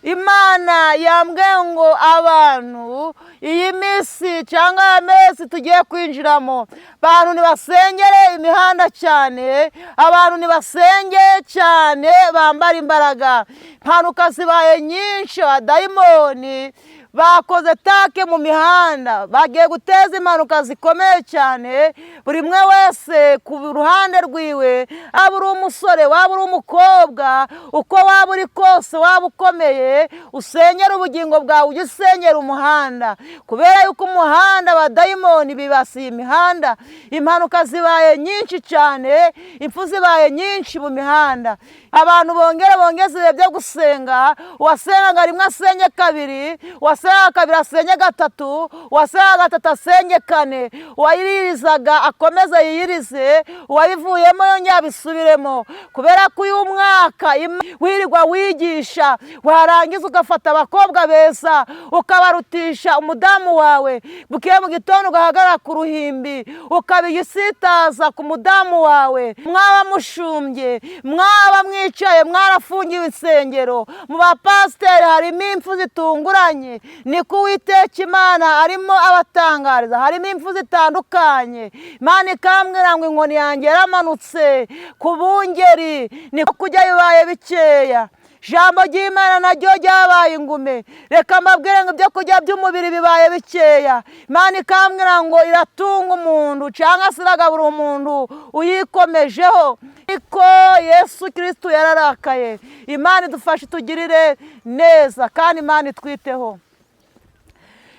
Imana yambwiye ngo abantu iyi minsi cyangwa aya mezi tugiye kwinjiramo, abantu nibasengere imihanda cyane, abantu nibasenge cyane, bambara imbaraga. Impanuka zibaye nyinshi, abadayimoni bakoze take mu mihanda, bagiye guteza impanuka zikomeye cyane. Buri mwe wese ku ruhande rwiwe, waba uri umusore, waba uri umukobwa, uko waba uri kose, waba ukomeye, usenyera ubugingo bwawe, ujye usenyera umuhanda, kubera yuko umuhanda abadayimoni bibasiye imihanda. Impanuka zibaye nyinshi cyane, impfu zibaye nyinshi mu mihanda. Abantu bongeze ibihe byo gusenga, uwasengaga rimwe asenge kabiri, uwasengaga kabiri asenge gatatu, uwasengaga gatatu asenge kane, uwayiririzaga akomeze yiyirize, uwabivuyemo yongera abisubiremo, kubera ko uyu mwaka wirirwa wigisha, warangiza ugafata abakobwa beza ukabarutisha umudamu wawe, bukiye mu gitondo ugahagarara ku ruhimbi ukabigisitaza ku mudamu wawe. Mwaba mushumbye, mwaba mwicaye, mwarafungiwe insengero, mu bapasiteri harimo impfu zitunguranye. Niko Uwiteka Imana arimo abatangariza, harimo impfu zitandukanye. Imana ikambwira ngo inkoni yanjye yaramanutse ku bungeri, niko kujya bibaye bikeya. Ijambo ry'Imana naryo ryabaye ingume. Reka mbabwire ngo ibyo kurya by'umubiri bibaye bikeya. Imana ikambwira ngo iratunga umuntu cyangwa se iragabura umuntu uyikomejeho. Ariko Yesu Kristo yararakaye. Imana idufashe tugirire neza kandi Imana itwiteho.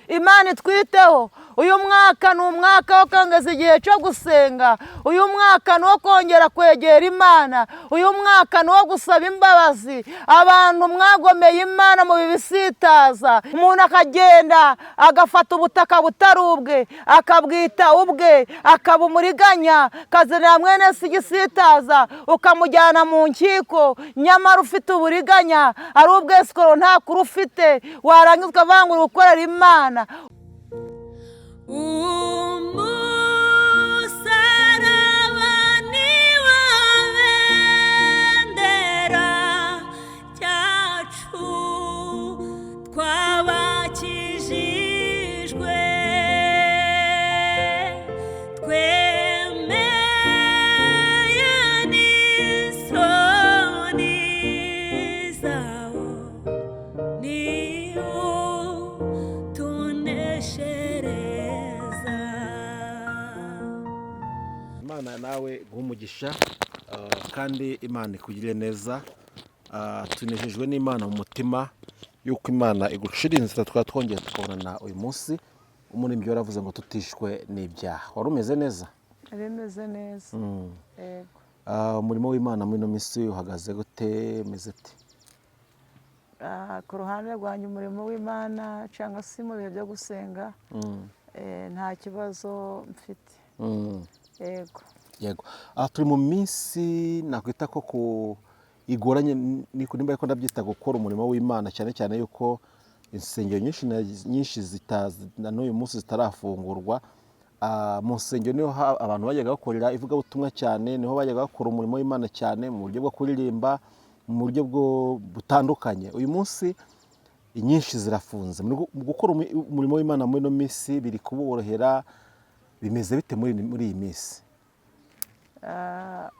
Imana itwiteho. Uyu mwaka ni umwaka wo kongeza igihe cyo gusenga. Uyu mwaka ni uwo kongera kwegera Imana. Uyu mwaka ni uwo gusaba imbabazi. Abantu mwagomeye Imana mu bibisitaza, umuntu akagenda agafata ubutaka butari ubwe, akabwita ubwe, akaba umuriganya, kazanira mwene se igisitaza, ukamujyana mu nkiko, nyamara ufite uburiganya, ari ubwesikoro nta kuri ufite, warangiza ukavuga ngo uri gukorera Imana. Umusaraba niwo bendera ryacu, twabakijijwe, twemeye n'isoni zawo, niwo tuneshereza. Imana nawe guha umugisha kandi Imana ikugirire neza. Tunejejwe n'Imana mu mutima yuko Imana igucira inzira twaba twongeye tukabonana uyu munsi. Umuririmbyi yaravuze ngo tutishwe n'ibyaha. Wari umeze neza? Bimeze neza. Yego. Umurimo w'Imana muri ino minsi uhagaze gute, umeze ute? Ku ruhande rwanjye umurimo w'Imana cyangwa se mu bihe byo gusenga, nta kibazo mfite. Yego. Yego. Turi mu minsi nakwita ko igoranye, nimba ariko ndabyita gukora umurimo w'Imana, cyane cyane yuko insengero nyinshi na n'uyu munsi zitarafungurwa. Mu nsengero niho abantu bajyaga bakorera ivugabutumwa cyane, niho bajyaga bakora umurimo w'Imana cyane mu buryo bwo kuririmba, mu buryo butandukanye. Uyu munsi inyinshi zirafunze. Mu gukora umurimo w'Imana muri ino minsi biri kuborohera, bimeze bite muri iyi minsi?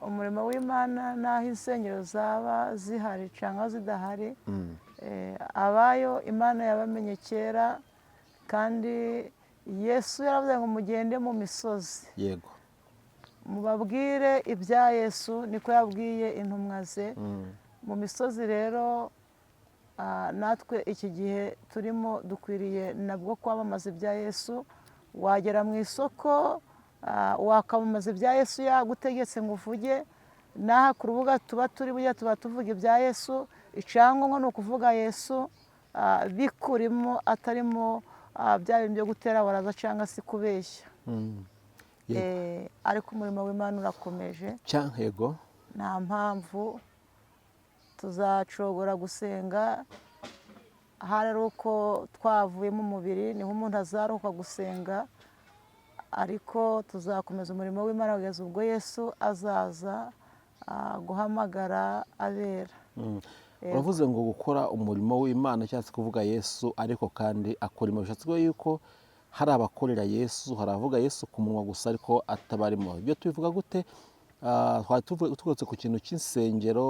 Umurimo w'Imana n'aho insengero zaba zihari cyangwa zidahari, abayo Imana yabamenye kera, kandi Yesu yaravuze ngo mugende mu misozi. Yego. Mubabwire ibya Yesu, niko yabwiye intumwa ze. Mu misozi rero natwe iki gihe turimo dukwiriye nabwo kwamamaza ibya Yesu. Wagera mu isoko wakamamaza ibya Yesu yagutegetse ngo uvuge. N'aha ku rubuga tuba turi burya tuba tuvuga ibya Yesu. Icyangombwa ni ukuvuga Yesu bikurimo, atarimo bya bintu byo gutera baraza cyangwa se kubeshya. Ariko umurimo w'Imana urakomeje. Yego. Nta mpamvu tuzacogora gusenga. Hari ari uko twavuye mu mubiri niho umuntu azaruka gusenga, ariko tuzakomeza umurimo w'Imana kugeza ubwo Yesu azaza guhamagara abera. uravuze ngo gukora umurimo w'Imana cyangwa se kuvuga Yesu ariko kandi akora imirimo, bishatse kuvuga yuko hari abakorera Yesu, hari abavuga Yesu ku munwa gusa ariko atabarimo. Ibyo tubivuga gute? Twari tugarutse ku kintu cy'insengero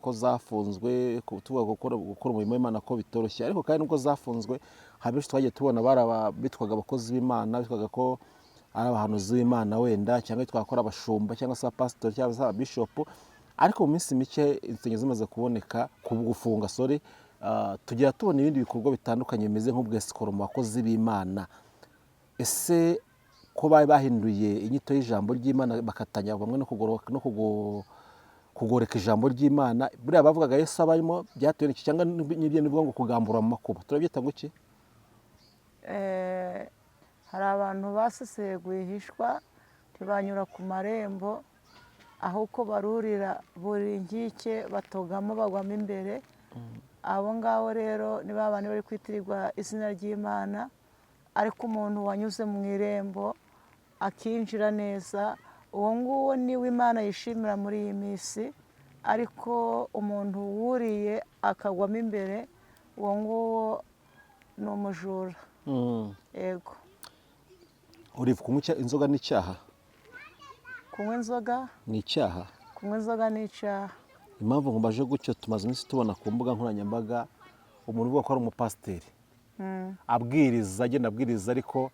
ko zafunzwe, tuvuga gukora umurimo w'Imana ko bitoroshye, ariko kandi nubwo zafunzwe hari benshi twagiye tubona bitwaga abakozi b'Imana, bitwaga ko ari abahanuzi b'Imana wenda, cyangwa bitwaga ko ari abashumba cyangwa se abapasitori cyangwa se ababishopu, ariko mu minsi mike insengero zimaze kuboneka gufunga tugira tubona ibindi bikorwa bitandukanye bimeze nk'ubwesikoro mu bakozi b'Imana. Ese ko bari bahinduye inyito y'ijambo ry'Imana bakatanya bamwe no kugoreka ijambo ry'Imana, buriya bavugaga Yesu abarimo byatewe n'iki, cyangwa n'ibyo nivuga ngo kugambura mu makuba, turabyita ngo iki? Hari abantu baseseguye ihishwa ntibanyura ku marembo, aho uko barurira buri nkike batogamo bagwamo imbere. Abo ngabo rero ni ba bantu bari kwitirirwa izina ry'Imana, ariko umuntu wanyuze mu irembo akinjira neza, uwo nguwo niwe Imana yishimira muri iyi minsi. Ariko umuntu wuriye akagwamo imbere, uwo nguwo ni umujura. Yego. Kunywa inzoga ni icyaha? Kunywa inzoga ni icyaha? Kunywa inzoga ni icyaha. Impamvu ngo mbaje gutyo, tumaze iminsi tubona ku mbuga nkoranyambaga umuntu uvuga ko ari umupasiteri agenda abwiriza ariko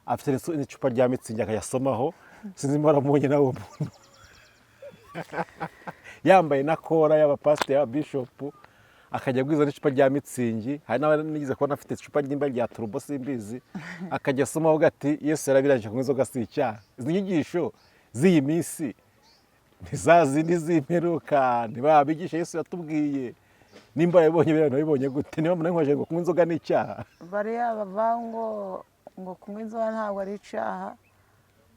afite n'icupa rya mitsingi akayasomaho, sinzi niba waramubonye nawe uwo muntu yambaye na kora y'abapasiteri y'ababishopu akajya abwiriza n'icupa rya mitsingi. Hari n'abanigize kubona afite icupa ry'imba rya turubo simbizi, akajya asomaho ati Yesu yarabirangije kunywa inzoga si icyaha. Izi nyigisho z'iyi minsi ni za zindi z'imperuka, ntibabigisha Yesu yatubwiye. Nimba yabibonye biriya nabibonye gute? Niba umuntu ngo kunywa inzoga ni icyaha? Bariya bavuga ngo kunywa inzoga ntabwo ari icyaha,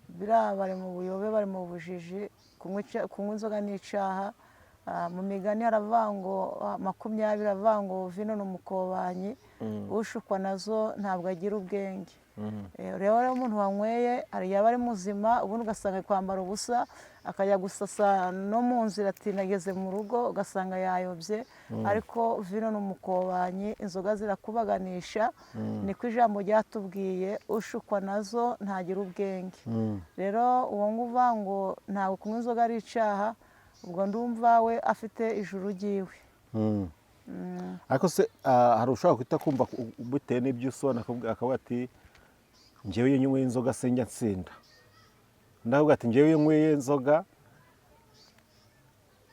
biriya bari mu buyobe, bari mu bujiji. Kunywa inzoga ni icyaha. Mu migani haravuga ngo 20 haravuga ngo vino ni umukobanyi, ushukwa nazo ntabwo agira ubwenge. Rero umuntu wanyweye yaba ari muzima, ubundi ugasanga kwambara ubusa, akajya gusasa no mu nzira ati nageze mu rugo, ugasanga yayobye. Ariko vino ni umukobanyi, inzoga zirakubaganisha, niko ijambo ryatubwiye, ushukwa nazo ntagira ubwenge. Rero uwo nguva ngo ntabwo kunywa inzoga ari icyaha, ubwo ndumva we afite ijuru ryiwe. Ariko se hari ushobora guhita kumva bitewe n'ibyo usona akavuga ati njyewe iyo nyweye inzoga sinjya nsinda, ndavuga ati njyewe iyo nyweye inzoga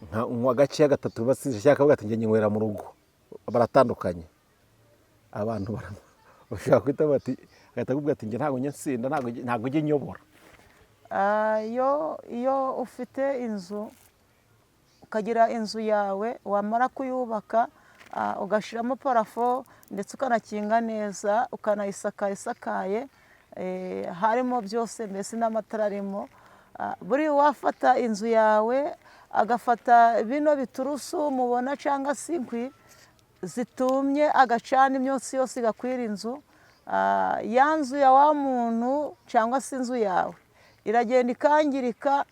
nkanywa gakeya gatatu basije, cyangwa akavuga ati njye nywera mu rugo. Baratandukanye abantu, bashobora guhita bati agahita akubwira ati njye ntabwo njya nsinda, ntabwo njye nyobora. Iyo ufite inzu ukagira inzu yawe, wamara kuyubaka ugashyiramo parafo ndetse ukanakinga neza, ukanayisakara isakaye, harimo byose mbese n'amatara arimo, buriya wafata inzu yawe agafata bino biturusu mubona cyangwa se inkwi zitumye, agacana imyotsi yose igakwira inzu, ya nzu ya wa muntu cyangwa se inzu yawe iragenda ikangirika,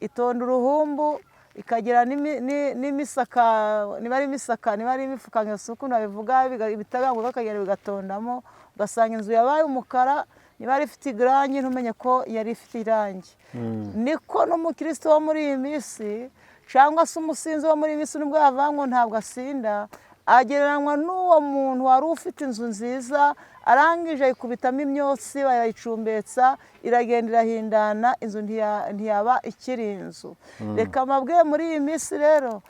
itonda uruhumbu, ikagira n'imisaka, niba ari imisaka, niba ari imifuka nk'isuku nabivuga, ibitaganguka akagenda bigatondamo, ugasanga inzu yabaye umukara. Niba yari ifite irangi ntumenye ko yari ifite irangi. Niko n'umukristo wo muri iyi minsi cyangwa se umusinzi wo muri iyi minsi, nubwo yavuga ngo ntabwo asinda, agereranywa n'uwo muntu wari ufite inzu nziza, arangije ayikubitamo imyotsi, barayicumbetsa, iragenda irahindana, inzu ntiyaba ikiri inzu. Reka amabwire muri iyi minsi rero,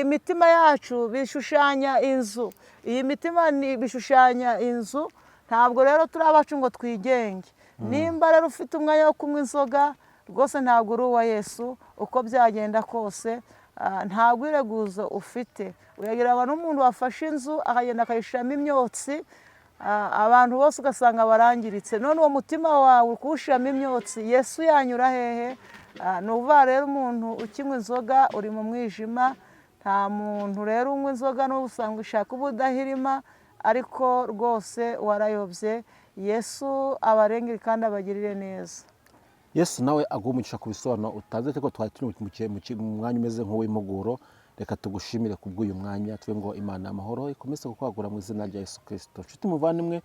imitima yacu bishushanya inzu, iyi mitima bishushanya inzu. Ntabwo rero turi abacu ngo twigenge. Nimba rero ufite umwanya wo kunywa inzoga, rwose ntabwo uri uwa Yesu. Uko byagenda kose nta bwireguzo ufite. Uyagereranywa n'umuntu wafashe inzu akagenda akayishyiramo imyotsi, abantu bose ugasanga barangiritse. None uwo mutima wawe kuwushyiramo imyotsi, Yesu yanyura hehe? Ni ukuvuga rero umuntu ukinywa inzoga uri mu mwijima. Nta muntu rero unywa inzoga n'ubu usanga ushaka ubudahirima, ariko rwose warayobye. Yesu abarengere kandi abagirire neza. Yesu nawe aguha umugisha ku bisobanuro utazi ariko twari turi mu mwanya umeze nk'uw'impuguro. Reka tugushimire kubw'uyu mwanya twe ngo Imana amahoro ikomeze kukwagura mu izina rya Yesu Kristo. Nshuti muvandimwe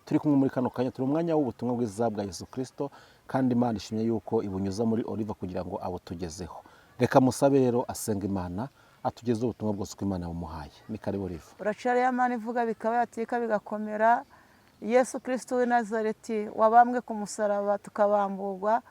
turi kumwe muri kano kanya, turi umwanya w'ubutumwa bwiza bwa Yesu Kristo, kandi Imana ishimye yuko ibunyuza muri Olive kugira ngo abutugezeho. Reka musabe rero asenga Imana atugeze ubutumwa bwose uko Imana bumuhaye. Ni karibu Olive. uracariye Imana ivuga bikaba yatika bigakomera. Yesu Kristo w'i Nazareti wabambwe ku musaraba tukabamburwa,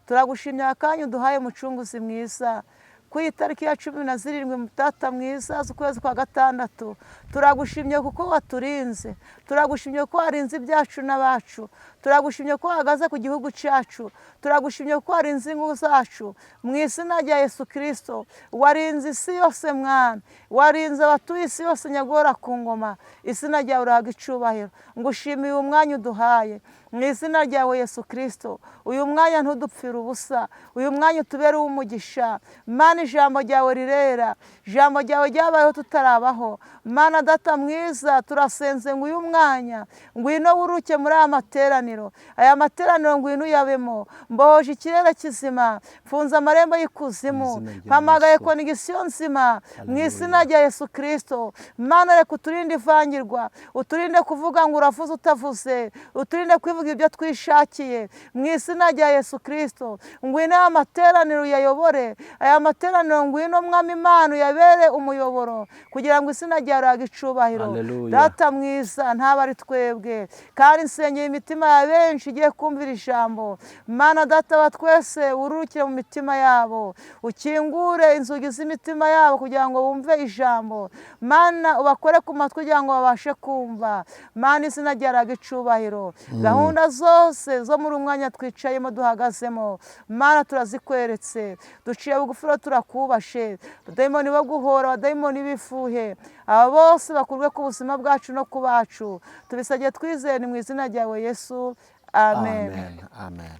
turagushimye akanya uduhaye mucunguzi mwiza. Ku itariki ya 17 Mutata mwiza z'ukwezi kwa gatandatu, turagushimye kuko waturinze, turagushimye ko warinze ibyacu n'abacu, turagushimye ko wahagaze ku gihugu cyacu, turagushimye ko warinze ingo zacu. Mu izina rya Yesu Kristo warinze isi yose Mwami, warinze abatuye isi yose nyagora ku ngoma. Izina ryawe urahaga icubahiro. Ngushimiye umwanya uduhaye mu izina ryawe Yesu Kristo. Uyu mwanya ntudupfira ubusa, uyu mwanya utubere uw'umugisha. Mana ijambo ryawe rirera, ijambo ryawe ryabayeho tutarabaho. Mana data mwiza turasenze ngo uyu mwanya ngwino wuruke muri aya materaniro, aya materaniro ngwino uyabemo. Mbohoje ikirere kizima, mfunze amarembo y'ikuzimu, mpamagaye konegisiyo nzima mu izina rya Yesu Kristo. Mana reka uturinde ivangirwa, uturinde kuvuga ngo uravuze utavuze, uturinde kwivuga ibyo twishakiye mu izina rya Yesu Kristo. Ngwino aya materaniro uyayobore, aya materaniro ngwino Mwami Imana uyabere umuyoboro, kugira ngo izina ryawe rihabwe icubahiro. Data mwiza ntaba ari twebwe, kandi nsengeye imitima ya benshi igiye kumvira ijambo. Mana data wa twese ururukire mu mitima yabo, ukingure inzugi z'imitima yabo kugira ngo bumve ijambo. Mana ubakore ku matwi kugira ngo babashe kumva. Mana izina ryawe rihabwe icubahiro. Gahunda zose zo muri umwanya twicayemo duhagazemo, Mana turazikweretse, duciye bugufi turakubashe. Abadayimoni bo guhora, abadayimoni bifuhe, aba bose bakurwe ku buzima bwacu no ku bacu, tubisabye twizeye mu izina ryawe Yesu, amen. Amen. Amen.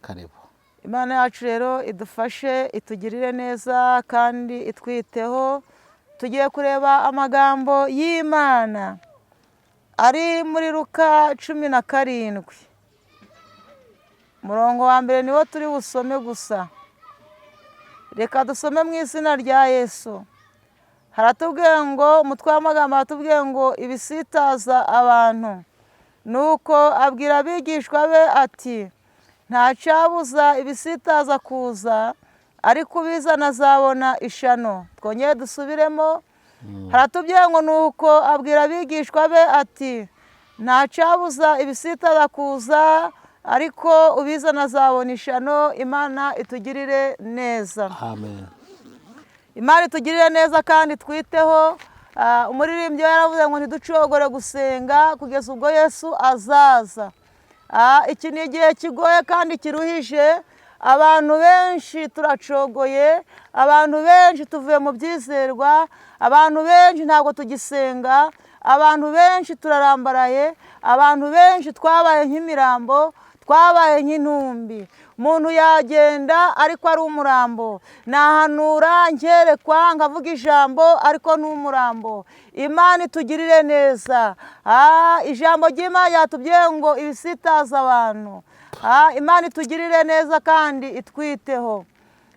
Karibu. Imana yacu rero idufashe, itugirire neza kandi itwiteho. Tugiye kureba amagambo y'Imana ari muri Luka 17, umurongo wa mbere niwo turi busome gusa. Reka dusome mu izina rya Yesu. Haratubwiye ngo, umutwe w'amagambo haratubwiye ngo ibisitaza abantu. Nuko abwira abigishwa be ati, nta cyabuza ibisitaza kuza, ariko ubizana azabona ishano. Twongere dusubiremo. Haratubwiye ngo nuko abwira abigishwa be ati, nta cyabuza ibisitaza kuza, ariko ubizana azabona ishano. Imana itugirire neza. Amen. Imana itugirire neza kandi twiteho. Umuririmbyi yaravuze ngo ntiducogore gusenga kugeza ubwo Yesu azaza. Iki ni igihe kigoye kandi kiruhije. Abantu benshi turacogoye, abantu benshi tuvuye mu byizerwa, abantu benshi ntabwo tugisenga, abantu benshi turarambaraye, abantu benshi twabaye nk'imirambo, twabaye nk'intumbi. Umuntu yagenda ariko ari umurambo, nahanura nkerekwa nkavuga ijambo ariko ni umurambo. Imana itugirire neza. Ijambo ry'Imana ryatubwiye ngo ibisitaza abantu. Imana itugirire neza kandi itwiteho.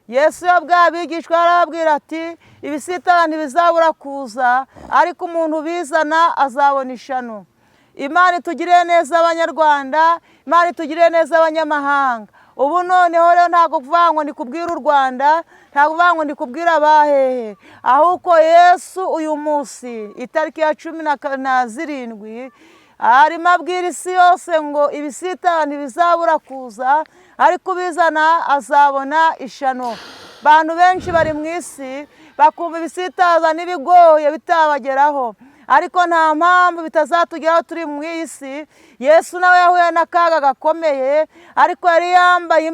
Yesu yabwiye abigishwa arababwira ati, ibisitaza ntibizabura kuza, ariko umuntu ubizana azabona ishano. Imana itugirire neza Abanyarwanda, Imana itugirire neza abanyamahanga. Ubu noneho rero ntabwo kuvuga ngo ndi kubwira u Rwanda, ntabwo kuvuga ngo ndi kubwira abahehe, ahubwo Yesu uyu munsi itariki ya 17 arimo abwira isi yose ngo ibisitaza ntibizabura kuza, ariko ubizana azabona ishano. Abantu benshi bari mu isi bakumva ibisitaza n'ibigoye bitabageraho, ariko nta mpamvu bitazatugeraho turi mu isi. Yesu nawe yahuye n'akaga gakomeye, ariko yari yambaye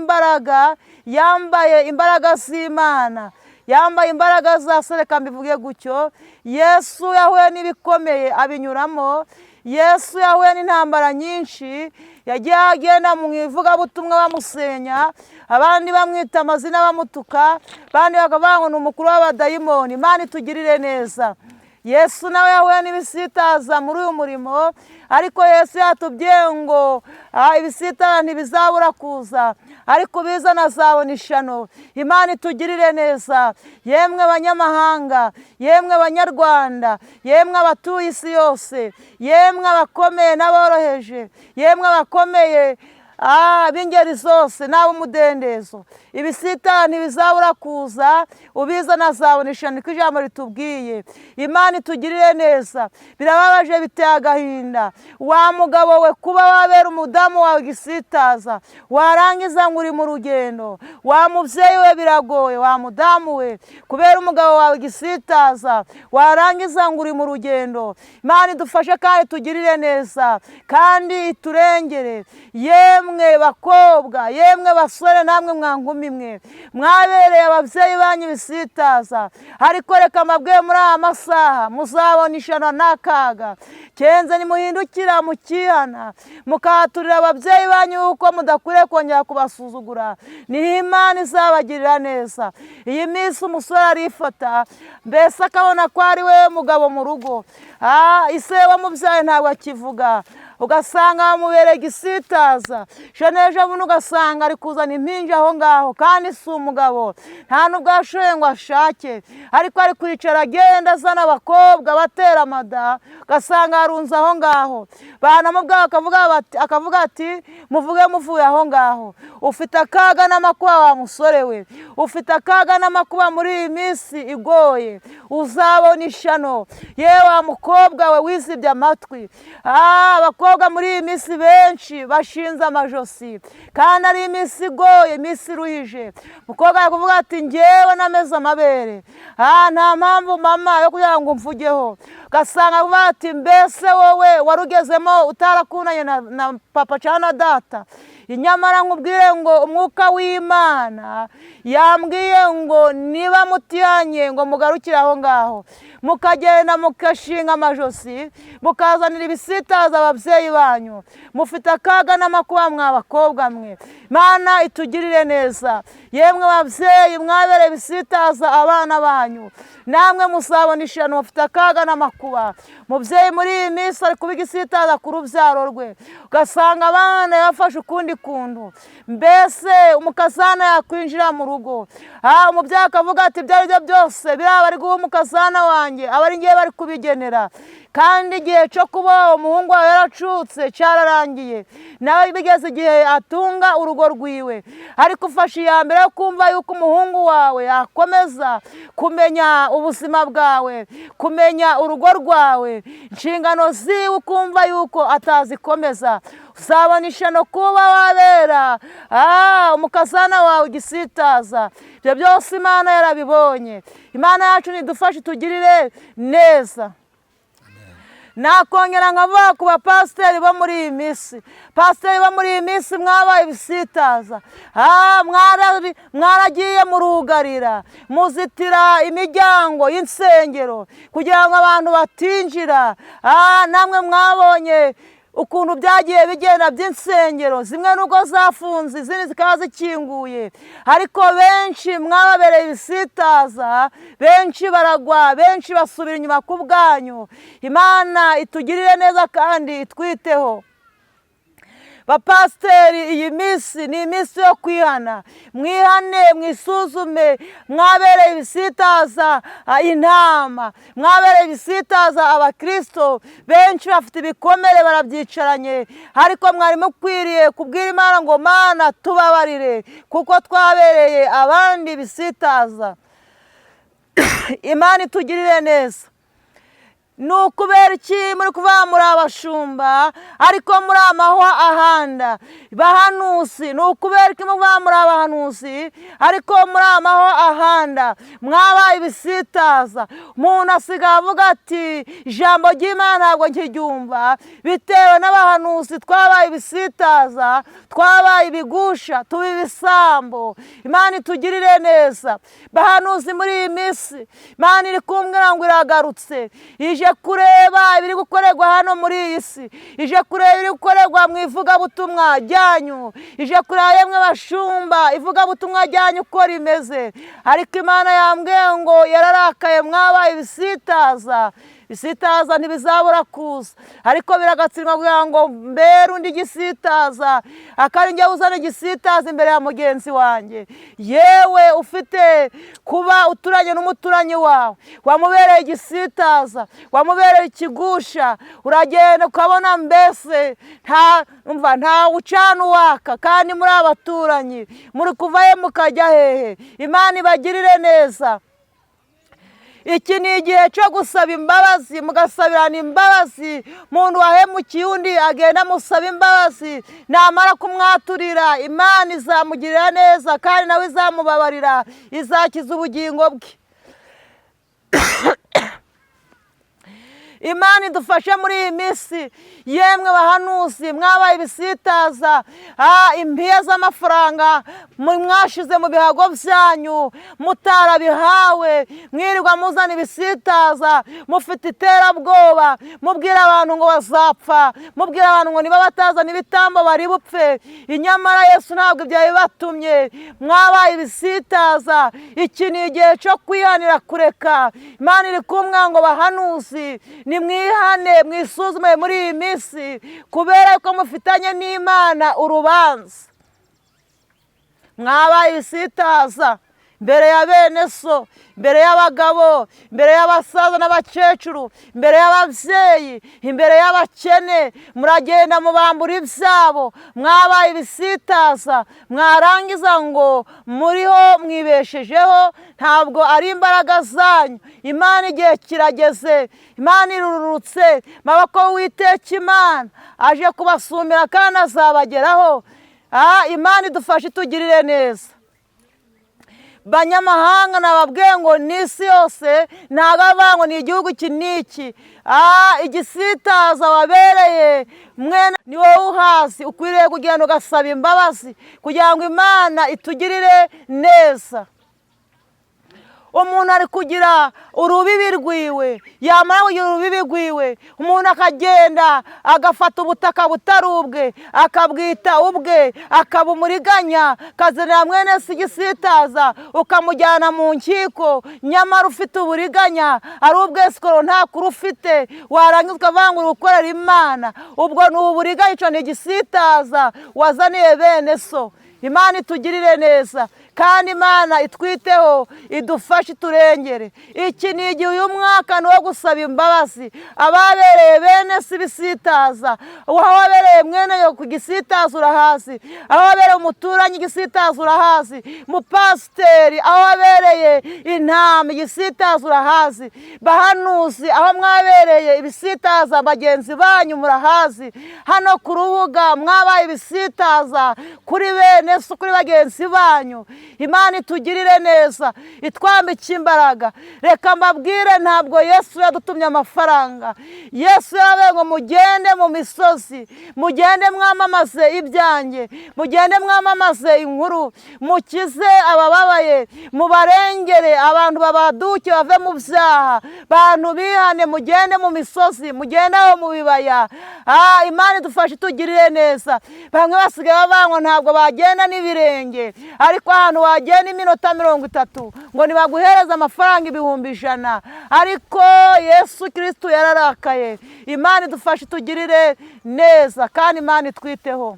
imbaraga z'Imana, yambaye imbaraga za se, reka mbivuge gutyo. Yesu yahuye n'ibikomeye abinyuramo. Yesu yahuye n'intambara nyinshi, yagiye agenda mu ivugabutumwa bamusenya, abandi bamwita amazina bamutuka, abandi bakavuga ngo ni umukuru w'abadayimoni. Imana itugirire neza. Yesu nawe yahuye n'ibisitaza muri uyu murimo, ariko Yesu yatubwiye ngo ibisitaza ntibizabura kuza, ariko ubizana azabona ishano. Imana itugirire neza, yemwe banyamahanga, yemwe banyarwanda, yemwe abatuye isi yose, yemwe abakomeye n'aboroheje, yemwe abakomeye b'ingeri zose n'ab'umudendezo. Ibisita ntibizabura kuza, ubizana azabona ishano, niko ijambo ritubwiye. Imana itugirire neza. Birababaje, biteye agahinda, wa mugabo we, kuba wabera umudamu wawe igisitaza, warangiza ngo uri mu rugendo. Wa mubyeyi we, biragoye, wa mudamu we, kubera umugabo wawe igisitaza, warangiza ngo uri mu rugendo. Imana idufashe kandi tugirire neza kandi iturengere. Yemwe bakobwa, yemwe basore, namwe mwankumi mwe, mwabereye ababyeyi banyu ibisitaza, ariko reka amabwe muri aya masaha muzabona ishano n'akaga. Kenze nimuhindukira mukihana, mukaturira ababyeyi banyu yuko mudakwiriye kongera kubasuzugura, niho Imana izabagirira neza. Iyi minsi umusore arifata, mbese akabona ko ari we mugabo mu rugo. Ise wamubyaye ntabwo akivuga, ugasanga bamubereye igisitaza. Ejo bundi ugasanga ari kuzana impinja aho ngaho, kandi si umugabo, nta n'ubwo yashoboye ngo ashake, ariko ari kwicara agenda azana abakobwa batera amada, ugasanga harunze aho ngaho. Banamubwira akavuga ati muvuge muvuye aho ngaho. Ufite akaga n'amakuba wa musore we, ufite akaga n'amakuba muri iyi minsi igoye, uzabona ishano. Yewe wa mukobwa we wizibye amatwi, abakobwa muri iyi minsi benshi bashinze amajosi, kandi ari iminsi igoye, iminsi iruhije. Umukobwa ari kuvuga ati njyewe nameze amabere, nta mpamvu mama yo kugira ngo mvugeho. Ugasanga avuga ati mbese wowe warugezemo utarakundanye na papa cyangwa na data. Inyamara nkubwire ngo umwuka w'Imana yambwiye ngo niba mutiyanye ngo mugarukire aho ngaho, mukagenda mukashinga amajosi, mukazanira ibisitaza ababyeyi banyu, mufite akaga n'amakuba mwa bakobwa mwe. Imana itugirire neza. Yemwe babyeyi mwabereye ibisitaza abana banyu, namwe muzabona ishano, mufite akaga n'amakuba. Mubyeyi muri iyi minsi ari kuba igisitaza ku rubyaro rwe, ugasanga abana yafashe ukundi kuntu, mbese umukazana yakwinjira mu rugo. Umubyeyi akavuga ati ibyo ari byo byose biriya bari guha umukazana wanjye, aba ari ngewe bari kubigenera, kandi igihe cyo kuba umuhungu wawe yaracutse cyararangiye, nawe bigeze igihe atunga urugo rwiwe. Ariko ufashe iya mbere yo kumva yuko umuhungu wawe yakomeza kumenya ubuzima bwawe, kumenya urugo rwawe, inshingano ziwe ukumva yuko atazikomeza, uzabona ishano kuba wabera umukazana wawe igisitaza. Ibyo byose Imana yarabibonye. Imana yacu nidufashe tugirire neza. Nakongera nkavuga ku bapasiteri bo muri iyi minsi. Pasiteri bo muri iyi minsi mwabaye ibisitaza, mwaragiye murugarira, muzitira imiryango y'insengero kugira ngo abantu batinjira. Namwe mwabonye ukuntu byagiye bigenda by'insengero, zimwe n'ubwo zafunze izindi zikaba zikinguye, ariko benshi mwababereye ibisitaza, benshi baragwa, benshi basubira inyuma ku bwanyu. Imana itugirire neza kandi itwiteho. Bapasiteri, iyi minsi ni iminsi yo kwihana. Mwihane, mwisuzume. Mwabereye ibisitaza intama, mwabereye ibisitaza abakristo, benshi bafite ibikomere barabyicaranye, ariko mwari mukwiriye kubwira Imana ngo Mana tubabarire, kuko twabereye abandi ibisitaza. Imana itugirire neza. Ni ukubera iki muri kuvuga muri abashumba ariko muri amahwa ahanda bahanuzi? Ni ukubera iki muvuga muri abahanuzi ariko muri amahwa ahanda mwabaye ibisitaza? Umuntu asigaye avuga ati ijambo ry'Imana ntabwo nkiryumva, bitewe n'abahanuzi twabaye ibisitaza, twabaye ibigusha, tuba ibisambo. Imana itugirire neza. Bahanuzi muri iyi minsi Imana iri kumbwira ngo iragarutse, ije kureba ibiri gukorerwa hano muri iyi si, ije kureba ibiri gukorerwa mu ivugabutumwa ryanyu, ije kureba yemwe bashumba ivugabutumwa ryanyu uko rimeze. Ariko Imana yambwiye ngo yararakaye mwabaye ibisitaza. ibisitaza ntibizabura kuza, ariko biragatsindwa kugira ngo mbere undi gisitaza, akari njye uzana igisitaza imbere ya mugenzi wanjye. Yewe ufite kuba uturanye n'umuturanyi wawe, wamubereye igisitaza, wamubereye ikigusha, uragenda ukabona mbese nta ucana uwaka, kandi muri abaturanyi muri kuvayo mukajya hehe? Imana ibagirire neza. Iki ni igihe cyo gusaba imbabazi, mugasabirana imbabazi. Umuntu wahemukiye undi agenda amusaba imbabazi, namara kumwaturira Imana izamugirira neza, kandi nawe izamubabarira, izakiza ubugingo bwe. Imana idufashe muri iyi minsi. Yemwe bahanuzi mwabaye ibisitaza, impiya z'amafaranga mwashize mu bihago byanyu mutarabihawe, mwirirwa muzana ibisitaza, mufite iterabwoba, mubwira abantu ngo bazapfa, mubwira abantu ngo niba batazana ibitambo bari bupfe, inyamara Yesu ntabwo ibyo yabibatumye. Mwabaye ibisitaza. Iki ni igihe cyo kwihanira kureka. Imana iri kumwe ngo bahanuzi nimwihane, mwisuzume muri iyi minsi, kubera ko mufitanye n'Imana urubanza. Mwabaye ibisitaza imbere ya bene so, imbere y'abagabo, imbere y'abasaza n'abakecuru, imbere y'ababyeyi, imbere y'abakene, muragenda mubambura ibyabo. Mwabaye ibisitaza, mwarangiza ngo muriho mwibeshejeho, ntabwo ari imbaraga zanyu. Imana igihe kirageze, Imana irurutse, maboko y'Uwiteka Imana aje kubasumira kandi azabageraho. Imana idufashe itugirire neza. Banyamahanga nababwiye ngo n'isi yose ntabwo avuga ngo ni igihugu iki n'iki. Igisitaza wabereye mwene ni wowe uhazi, ukwiriye kugenda ugasaba imbabazi kugira ngo Imana itugirire neza. Umuntu ari kugira urubibi rwiwe, yamara kugira urubibi rwiwe, umuntu akagenda agafata ubutaka butari ubwe, akabwita ubwe, akaba umuriganya, kazanira mwene se igisitaza, ukamujyana mu nkiko, nyamara ufite uburiganya, ari ubwesikoro nta kuri ufite, warangiza ukavuga ngo uri gukorera Imana. Ubwo ni uburiganya, icyo ni igisitaza wazaniye bene so. Imana itugirire neza, kandi Imana itwiteho, idufashe iturengere. Iki ni igihe, uyu mwaka ni uwo gusaba imbabazi. Ababereye bene si ibisitaza, aho wabereye mwene yo ku gisitaza urahazi, aho wabereye umuturanyi igisitaza urahazi, mupasiteri aho wabereye intama igisitaza urahazi, bahanuzi aho mwabereye ibisitaza bagenzi banyu murahazi. Hano ku rubuga mwabaye ibisitaza kuri bene so, kuri bagenzi banyu. Imana itugirire neza, itwambike imbaraga. Reka mbabwire, ntabwo Yesu yadutumye amafaranga. Yesu yavuze ngo mugende mu misozi, mugende mwamamaze ibyanjye, mugende mwamamaze inkuru, mukize abababaye, mubarengere abantu babaduke bave mu byaha, bantu bihane, mugende mu misozi, mugende aho mu bibaya. Imana idufashe itugirire neza. Bamwe basigaye bavuga ngo ntabwo bagenda n'ibirenge, ariko ahantu wagenda iminota 30 ngo nibaguhereza amafaranga 100,000. Ariko Yesu Kristo yararakaye. Imana idufashe itugirire neza, kandi Imana itwiteho.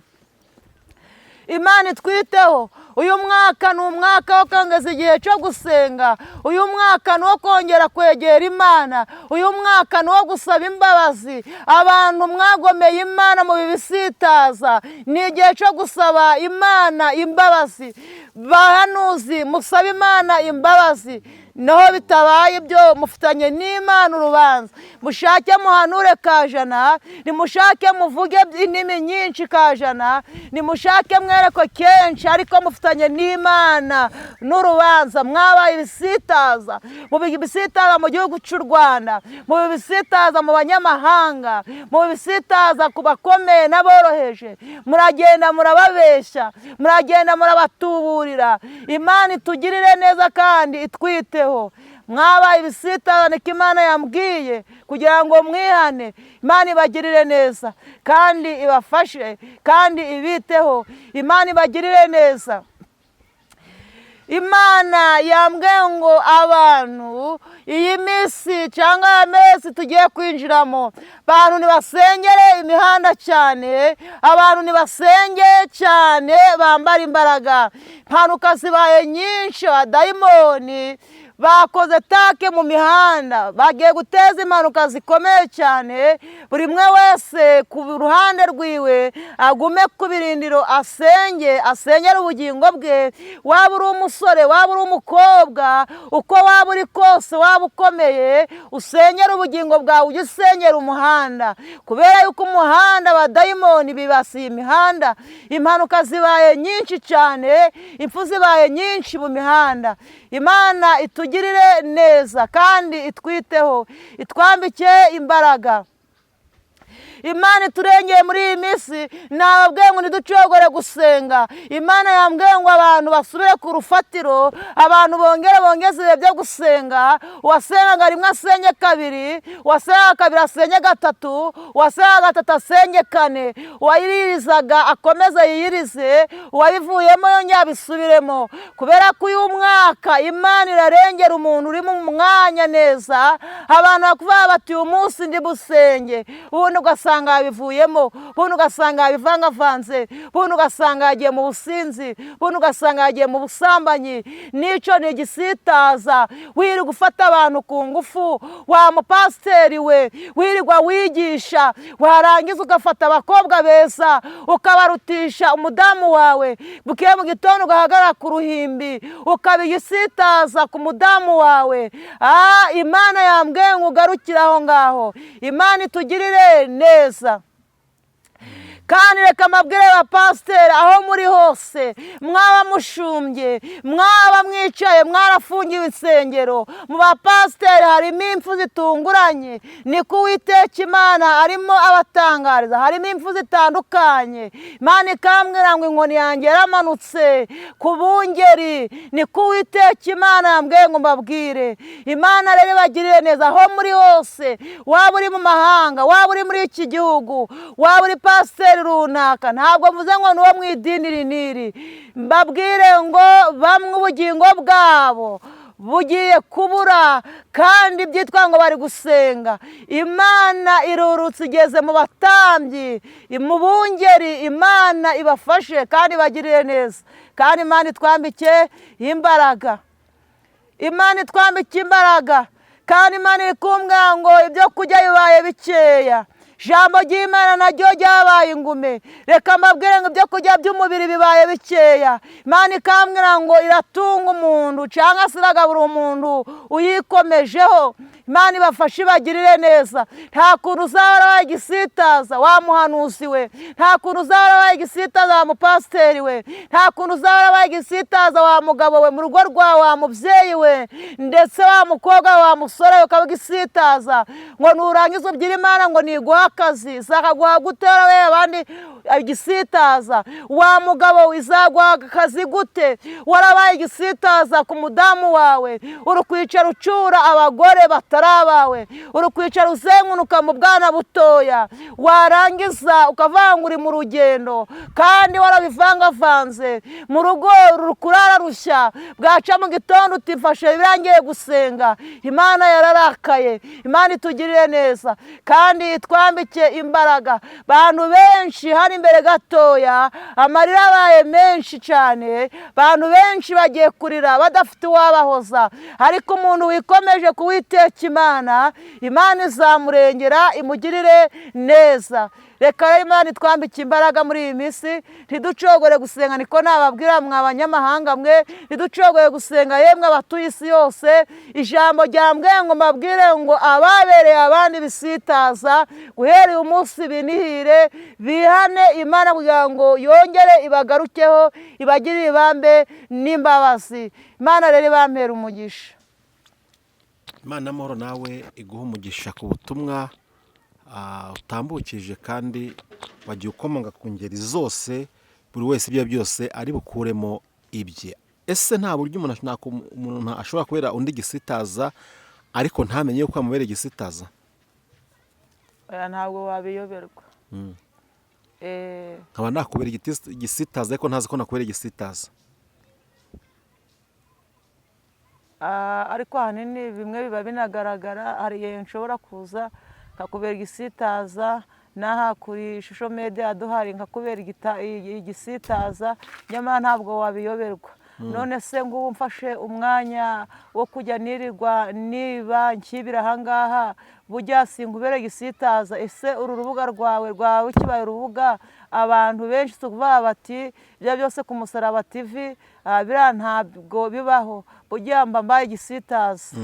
Imana itwiteho. Uyu mwaka ni umwaka wo kongeza igihe cyo gusenga. Uyu mwaka ni wo kongera kwegera Imana. Uyu mwaka ni wo gusaba imbabazi. Abantu mwagomeye Imana mu bibisitaza, ni igihe cyo gusaba Imana imbabazi. Bahanuzi musaba Imana imbabazi. Naho bitabaye ibyo, mufitanye n'Imana urubanza. Mushake muhanure kajana, nimushake muvuge indimi nyinshi kajana, nimushake mwereko kenshi, ariko mufitanye n'Imana n'urubanza. Mwabaye ibisitaza, mu bisitaza mu gihugu cy'u Rwanda, mu bisitaza mu banyamahanga, mu bisitaza ku bakomeye n'aboroheje. Muragenda murababeshya, muragenda murabatuburira. Imana itugirire neza kandi itwiteho. Mwabaye ibisitaza, niko Imana yambwiye, kugira ngo mwihane. Imana ibagirire neza kandi ibafashe kandi ibiteho. Imana ibagirire neza. imana yambwiye ngo abantu iyi minsi cyangwa aya mezi tugiye kwinjiramo, abantu nibasengere imihanda cyane, abantu nibasenge cyane, bambara imbaraga. Impanuka zibaye nyinshi, abadayimoni bakoze take mu mihanda, bagiye guteza impanuka zikomeye cyane. Buri umwe wese ku ruhande rwiwe agume ku birindiro, asengere ubugingo bwe. Waba uri umusore, waba uri umukobwa, uko waba uri kose, waba ukomeye, usengere ubugingo bwawe, ujye usengera umuhanda, kubera yuko umuhanda abadayimoni bibasiye imihanda. Impanuka zibaye nyinshi cyane, impfu zibaye nyinshi mu mihanda. Imana itugirire neza kandi itwiteho, itwambike imbaraga. Imana iturengeye muri iyi minsi. Nababwiye ngo ntiducogore gusenga. Imana yambwiye ngo abantu basubire ku rufatiro, abantu bongeze ibihe byo gusenga. Uwasengaga rimwe asenge kabiri, uwasengaga kabiri asenge gatatu, uwasengaga gatatu asenge kane, uwayiririzaga akomeze yiyirize, uwabivuyemo yongere abisubiremo, kubera ko uyu mwaka Imana irarengera umuntu uri mu mwanya neza. Abantu bakuvuga bati uyu munsi ndi busenge, ubundi ugasanga yabivuyemo, ubundi ugasanga yabivangavanze, ubundi ugasanga yagiye mu businzi, ubundi ugasanga yagiye mu busambanyi. Nicyo ni igisitaza. Wirirwa gufata abantu ku ngufu, wa mupasiteri we, wirirwa wigisha, warangiza ugafata abakobwa beza ukabarutisha umudamu wawe, bukiye mu gitondo ugahagarara ku ruhimbi ukaba igisitaza ku mudamu wawe. Imana yambwiye ngo ugarukire aho ngaho. Imana itugirire neza. Kandi reka mabwire abapasiteri aho muri hose, mwaba mushumbye, mwaba mwicaye, mwarafungiwe insengero, mu bapasiteri harimo impfu zitunguranye. Niko Uwiteka Imana arimo abatangariza, harimo impfu zitandukanye. Imana ikambwira ngo inkoni yanjye yaramanutse ku bungeri. Niko Uwiteka Imana yambwiye ngo mbabwire. Imana rero ibagirire neza aho muri hose, waba uri mu mahanga, waba uri muri iki gihugu, waba uri pasiteri runaka, ntabwo mvuze ngo ni uwo mu idini riniri. Mbabwire ngo bamwe ubugingo bwabo bugiye kubura, kandi byitwa ngo bari gusenga. Imana irurutse igeze mu batambyi, mu bungeri. Imana ibafashe kandi ibagirire neza. Kandi Imana itwambike imbaraga. Imana itwambike imbaraga. Kandi Imana iri kumbwira ngo ibyo kurya bibaye bikeya. Ijambo ry'Imana naryo ryabaye ingume. Reka mbabwire ngo ibyo kurya by'umubiri bibaye bikeya. Imana ikambwira ngo iratunga umuntu cyangwa se iragabura umuntu uyikomejeho. Imana ibafashe ibagirire neza. Nta kuntu uzahora wabaye igisitaza wa muhanuzi we, nta kuntu uzahora wabaye igisitaza wa mupasiteri we, nta kuntu uzahora wabaye igisitaza wa mugabo we mu rugo rwawe, wa mubyeyi we, ndetse wa mukobwa wa musore we ukaba igisitaza. Ngo nurangiza ubyire Imana ngo niguha akazi, zakaguha gutera we abandi igisitaza. Wa mugabo izaguha akazi gute? Warabaye igisitaza ku mudamu wawe, uri kwicara ucura abagore batari abawe, uri kwicara uzengunuka mu bwana butoya, warangiza ukavanga uri mu rugendo kandi warabivangavanze. Mu rugo kurara rushya, bwaca mu gitondo utifashe birangiye gusenga. Imana yararakaye. Imana itugirire neza kandi itwambike imbaraga. Bantu benshi hari imbere gatoya amarira abaye menshi cyane, bantu benshi bagiye kurira badafite uwabahoza, ariko umuntu wikomeje ku Uwiteka Imana, Imana izamurengera imugirire neza. Reka rero Imana itwambike imbaraga muri iyi minsi. Ntiducogore gusenga, niko nababwira mwa abanyamahanga mwe, ntiducogore gusenga yemwe abatuye isi yose. Ijambo ryambwiye ngo mbabwire ngo ababereye abandi bisitaza, guhera uyu munsi binihire, bihane Imana kugira ngo yongere ibagarukeho, ibagirire ibambe n'imbabazi. Imana rero ibampera umugisha. Imana amahoro nawe iguha umugisha ku butumwa utambukije, kandi wagiye ukomoka ku ngeri zose, buri wese ibyo byose ari bukuremo ibye. Ese nta buryo umuntu ashobora kubera undi gisitaza ariko ntamenye yuko amubera igisitaza? Ntabwo wabiyoberwa. Nkaba nakubera igisitaza ariko ntazi ko nakubera igisitaza. ariko ahanini bimwe biba binagaragara. Hari igihe nshobora kuza nkakubera igisitaza, n'aha kuri shusho media duhari nkakubera igisitaza, nyamara ntabwo wabiyoberwa. None se ngubu mfashe umwanya wo kujya nirirwa niba nkibira ahangaha, burya sinkubera igisitaza. Ese uru rubuga rwawe ukibaye urubuga abantu benshi tuvuga bati ibyo byose ku Musaraba TV biriya ntabwo bibaho, burya mba mbaye igisitaza.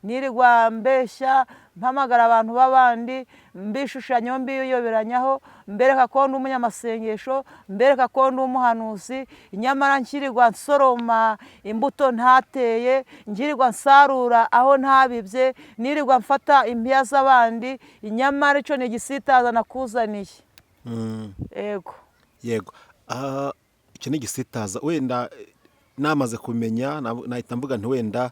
Nirirwa mbeshya mpamagara abantu b'abandi, mbishushanyaho mbiyoberanyaho, mbereka ko ndi umunyamasengesho, mbereka ko ndi umuhanuzi, nyamara nkirirwa nsoroma imbuto ntateye, nkirirwa nsarura aho ntabibye, nirirwa mfata impiya z'abandi, nyamara icyo ni igisitaza nakuzaniye. Yego yego, icyo ni igisitaza. Wenda namaze kumenya nahita mvuga nti wenda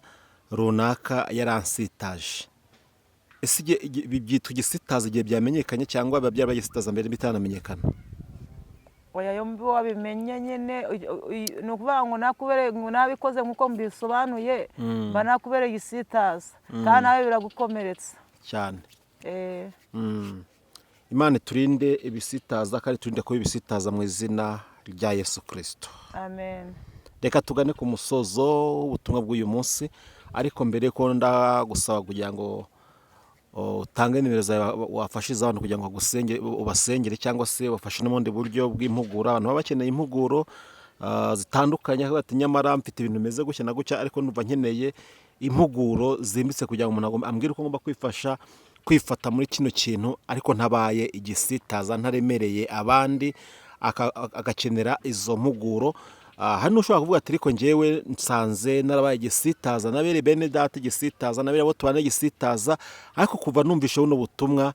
runaka yaransitaje. Ese byitwa igisitaza igihe byamenyekanye cyangwa biba byarabaye igisitaza mbere bitanamenyekana? oya yombi wabimenye nyine, ni ukuvuga ngo nakubere nabikoze nk'uko mbisobanuye, mba nakubere igisitaza kandi nawe biragukomeretsa cyane. Imana iturinde ibisitaza kandi turinde kuba ibisitaza mu izina rya Yesu Kristo. Amen. Reka tugane ku musozo w'ubutumwa bw'uyu munsi, ariko mbere ko ndagusaba kugira ngo utange nimero zawe wafashiza abantu kugira ngo ubasengere cyangwa se bafashe n'ubundi buryo bw'impuguro. Abantu baba bakeneye impuguro zitandukanye, bati nyamara mfite ibintu bimeze gutya na gutya, ariko numva nkeneye impuguro zimbitse kugira ngo umuntu ambwire uko ngomba kwifata muri kino kintu, ariko ntabaye igisitaza, ntaremereye abandi, agakenera izo mpuguro. Hano ushobora kuvuga ati ariko njyewe nsanze narabaye igisitaza, nabere bene data igisitaza, nabere abo tubana igisitaza, ariko kuva numvishe buno butumwa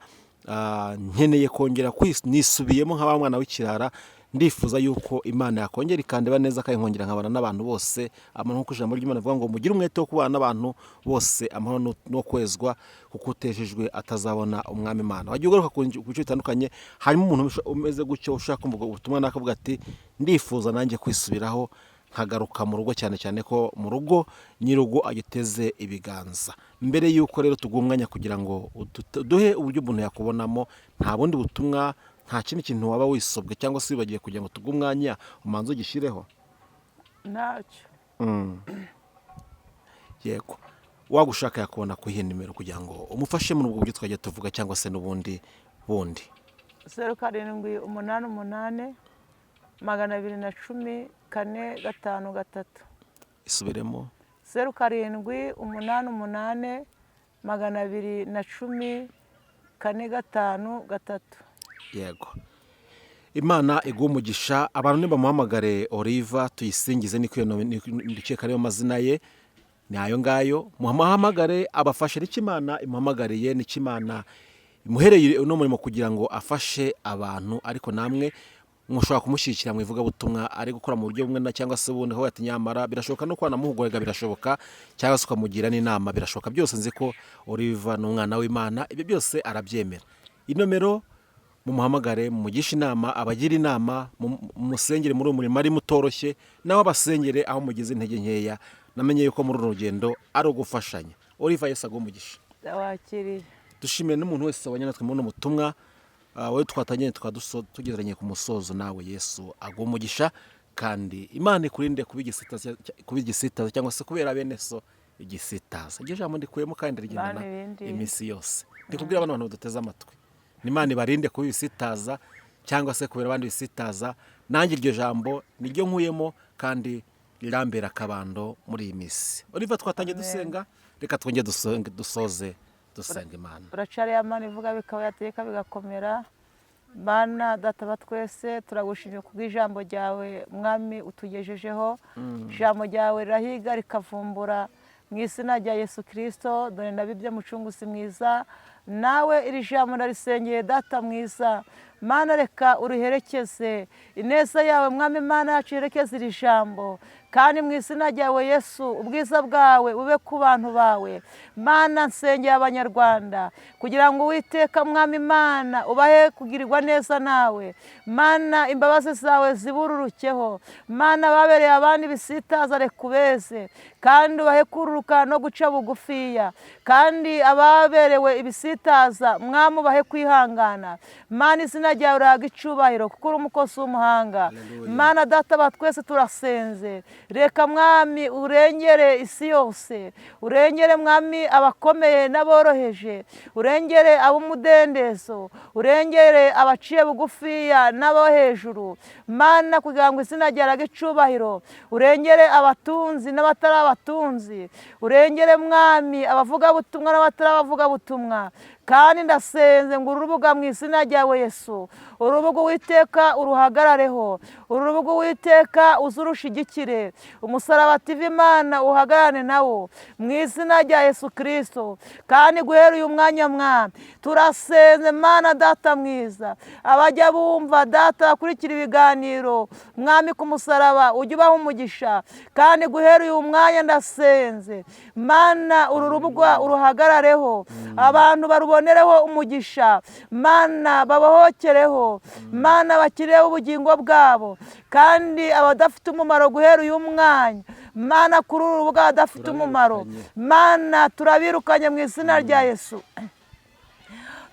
nkeneye kongera nisubiyemo nk'aba mwana w'ikirara. Ndifuza yuko Imana yakongera ikandeba neza kandi nkongera nkabana n'abantu bose amahoro, nk'uko ijambo ry'Imana rivuga ngo mugire umwete wo kubana n'abantu bose amahoro no kwezwa, kuko utejejwe atazabona umwami Imana. Wajya ugaruka ku bice bitandukanye, harimo umuntu umeze gutyo ushaka kumva ubutumwa nakavuga ati ndifuza nanjye kwisubiraho nkagaruka mu rugo, cyane cyane ko mu rugo nyirugo agiteze ibiganza. Mbere yuko rero tugumwanya kugira ngo duhe uburyo umuntu yakubonamo, nta bundi butumwa, nta kindi kintu waba wisobwe cyangwa se wibagiye kugira ngo tugumwanya umanze ugishireho? Ntacyo. Yego, wagushaka yakubona ku iyi nimero kugira ngo umufashe muri ubwo buryo twajya tuvuga, cyangwa se n'ubundi bundi. 0788 210 453. Isubiremo. 0788 210 453. Yego, Imana iguha umugisha. Abantu nibamuhamagare Oliva tuyisingize, niko ndikeka ariyo mazina ye, ni ayo ngayo. Muhamagare abafashe n'ikimana imuhamagariye, n'ikimana imuhereye uno murimo kugira ngo afashe abantu. Ariko namwe mushobora kumushyigikira mu ivugabutumwa ari gukora mu buryo bumwe cyangwa se bundi, aho ati nyamara birashoboka no kwana muhugurega, birashoboka cyangwa se ukamugira n'inama, birashoboka byose. Nzi ko Oliva ni umwana w'Imana, ibyo byose arabyemera. Inomero mumuhamagare, mumugishe inama, abagira inama, musengere muri umurimo ari mutoroshye, nawe abasengere aho mugize intege nkeya. Namenye yuko muri urugendo ari ugufashanya. Oliva, Yesu agumugisha. Wakiriye. Dushimire n'umuntu wese wabanye natwe muri ubutumwa, wowe twatanganye tugezeranye ku musozo, nawe Yesu agumugisha, kandi Imana ikurinde kuba igisitaza cyangwa se kubera bene so igisitaza. Iryo jambo ndikuyemo kandi rigendana iminsi yose. Ndikubwira abantu baduteze amatwi, Imana ibarinde kuba ibisitaza cyangwa se kubera abandi bisitaza. Nanjye iryo jambo niryo nkuyemo kandi rirambera akabando muri iyi minsi. Oliva, twatangiye dusenga, reka twongere dusoze dusenga Imana. Uracariye Imana ivuga bikaba, yateka bigakomera. Mana data wa twese, turagushimye kubw'ijambo ryawe mwami utugejejeho. Ijambo ryawe rirahiga rikavumbura, mu izina rya Yesu Kristo. Dore ndabibye mucunguzi mwiza, nawe iri jambo ndarisengeye data mwiza. Mana reka uriherekeze, ineza yawe mwami Mana yacu iherekeze iri jambo, kandi mu izina ryawe Yesu ubwiza bwawe ube ku bantu bawe. Mana nsengeye abanyarwanda kugira ngo Uwiteka mwami Mana ubahe kugirirwa neza nawe. Mana imbabazi zawe zibururukeho. Mana babereye abandi bisitaza reka ubeze, kandi ubahe kururuka no guca bugufiya, kandi ababerewe ibisitaza mwami ubahe kwihangana. Mana izina ryawe urahabwa icyubahiro kuko uri umukozi w'umuhanga. Mana data ba twese turasenze, reka mwami urengere isi yose, urengere mwami abakomeye n'aboroheje, urengere ab'umudendezo, urengere abaciye bugufiya n'abo hejuru. Mana kugira ngo izina ryawe rihabwe icyubahiro, urengere abatunzi n'abatari abatunzi, urengere mwami abavugabutumwa n'abatari abavugabutumwa. Kandi ndasenze ngo urubuga mu izina ryawe Yesu, urubuga Uwiteka uruhagarareho, urubuga Uwiteka uzurushigikire, umusaraba TV Imana uhagarane nawo mu izina rya Yesu Kristo. Kandi guhera uyu mwanya mwami turasenze Mana data mwiza, abajya bumva data bakurikira ibiganiro mwami ku musaraba ujye ubaha umugisha. Kandi guhera uyu mwanya ndasenze Mana uru rubuga uruhagarareho, abantu barubonereho umugisha, Mana babahokereho, Mana bakireho ubugingo bwabo. Kandi abadafite umumaro guhera uyu mwanya Mana kuri uru rubuga badafite umumaro, Mana turabirukanye mu izina rya Yesu.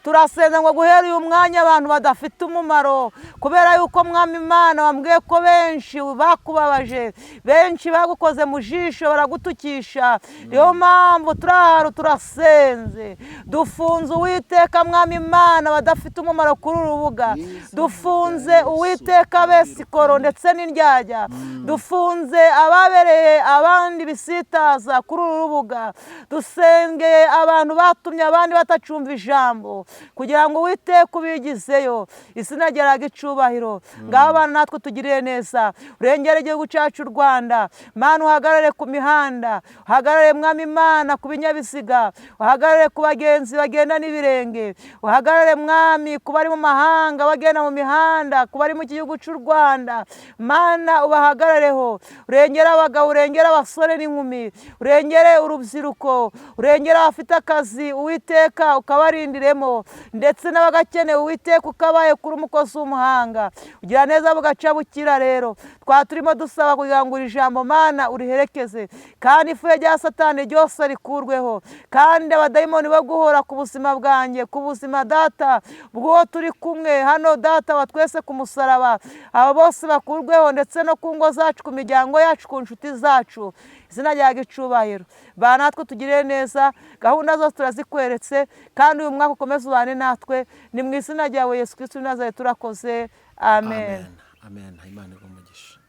Turasenza ngo guhera uyu mwanya abantu badafite umumaro, kubera yuko mwami Imana wambwiye ko benshi bakubabaje, benshi bagukoze mu jisho baragutukisha. Niyo mpamvu turaharu turasenze, dufunze Uwiteka mwami Imana badafite umumaro kuri uru rubuga, dufunze Uwiteka besikoro ndetse n'indyarya, dufunze ababereye abandi bisitaza kuri uru rubuga, dusengeye abantu batumye abandi batacumva ijambo kugira ngo Uwiteka ubigizeyo, izina ryawe rihabwe icyubahiro. Ngaho bana natwe tugirire neza, urengere igihugu cyacu u Rwanda. Mana uhagarare ku mihanda, uhagarare mwami Imana ku binyabiziga, uhagarare ku bagenzi bagenda n'ibirenge, uhagarare mwami ku bari mu mahanga bagenda mu mihanda, ku bari mu gihugu cy'u Rwanda. Mana ubahagarareho, urengere abagabo, urengere abasore n'inkumi, urengere urubyiruko, urengere abafite akazi Uwiteka ukabarindiremo, ndetse n'abagakeneye Uwiteka ukabaye kuri umukozi w'umuhanga. Ugira neza bugaca bukira. Rero twa turimo dusaba kugira ngo iri jambo Mana uriherekeze, kandi ifuhe rya Satani ryose rikurweho, kandi abadayimoni bo guhora ku buzima bwanjye, ku buzima data bw'uwo turi kumwe hano data wa twese ku musaraba, abo bose bakurweho, ndetse no ku ngo zacu, ku miryango yacu, ku nshuti zacu. Izina ryawe icyubahiro. Bana natwe tugirire neza, gahunda zose turazikweretse, kandi uyu mwaka ukomeze ubane natwe. Ni mu izina ryawe Yesu Kristo w'i Nazareti turakoze. Amen. Amen. Imana iguhe umugisha.